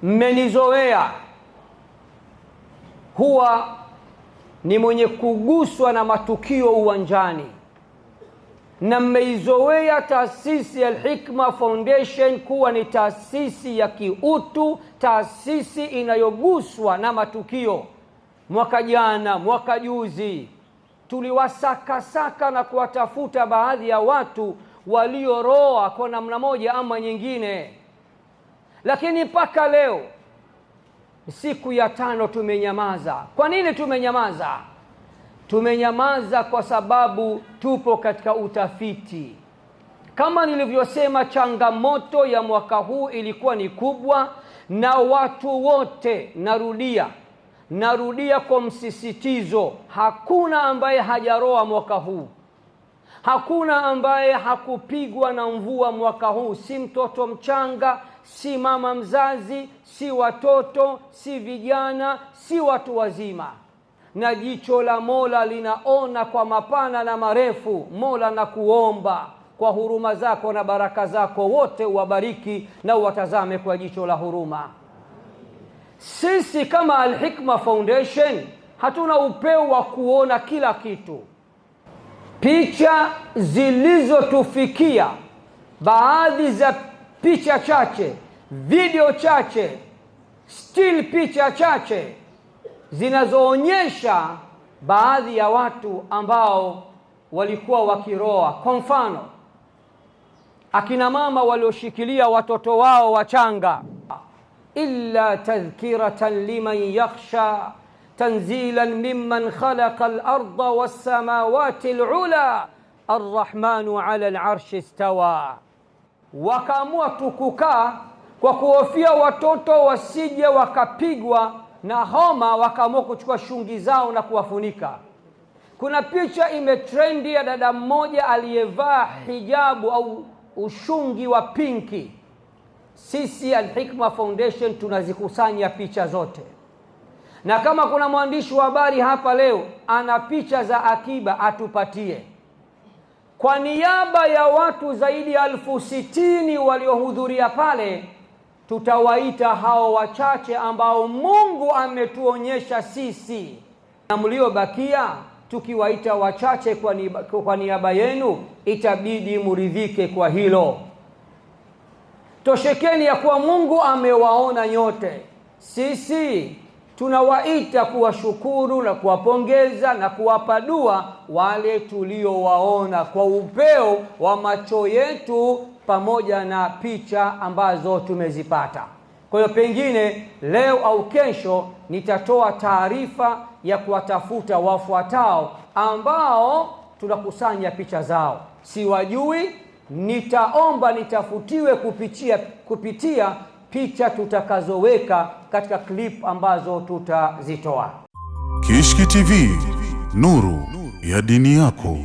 mmenizoea, huwa ni mwenye kuguswa na matukio uwanjani, na mmeizoea taasisi ya Al-Hikma Foundation kuwa ni taasisi ya kiutu, taasisi inayoguswa na matukio. Mwaka jana, mwaka juzi, tuliwasakasaka na kuwatafuta baadhi ya watu walioroa kwa namna moja ama nyingine, lakini mpaka leo siku ya 5 tumenyamaza. Kwa nini tumenyamaza? Tumenyamaza kwa sababu tupo katika utafiti. Kama nilivyosema, changamoto ya mwaka huu ilikuwa ni kubwa, na watu wote, narudia kwa msisitizo, hakuna ambaye hajaroa mwaka huu. Hakuna ambaye hakupigwa na mvua mwaka huu, si mtoto mchanga, si mama mzazi, si watoto, si vijana, si watu wazima. Na jicho la Mola linaona kwa mapana na marefu. Mola, na kuomba kwa huruma zako na baraka zako, wote uwabariki na uwatazame kwa jicho la huruma. Sisi kama Al-Hikma Foundation hatuna upeo wa kuona kila kitu. Picha zilizotufikia, baadhi za picha chache, video chache, still picha chache, zinazoonyesha baadhi ya watu ambao walikuwa wakiroa. Kwa mfano, akina mama walioshikilia watoto wao wachanga, illa tadhkiratan liman yakhsha tanzilan mimman khalaqa al-ardha was-samawati al-ula ar-rahmanu ala al-arshi istawa. Wakaamua tukukaa kwa kuhofia watoto wasije wakapigwa na homa, wakaamua kuchukua shungi zao na kuwafunika. Kuna picha imetrendi ya dada mmoja aliyevaa hijabu au ushungi wa pinki. Sisi Al-Hikma Foundation tunazikusanya picha zote, na kama kuna mwandishi wa habari hapa leo ana picha za akiba atupatie. Kwa niaba ya watu zaidi ya 60,000 waliohudhuria pale, tutawaita hao wachache ambao Mungu ametuonyesha sisi, na mliobakia tukiwaita wachache kwa niaba yenu, itabidi muridhike kwa hilo. Toshekeni ya kuwa Mungu amewaona nyote. Sisi tunawaita kuwashukuru na kuwapongeza na kuwapa dua wale tuliowaona kwa upeo wa macho yetu pamoja na picha ambazo tumezipata. Kwa hiyo pengine leo au kesho nitatoa taarifa ya kuwatafuta wafuatao ambao tunakusanya picha zao. Siwajui, nitaomba nitafutiwe kupitia picha tutakazoweka katika clip ambazo tutazitoa. Kishki TV, nuru ya dini yako.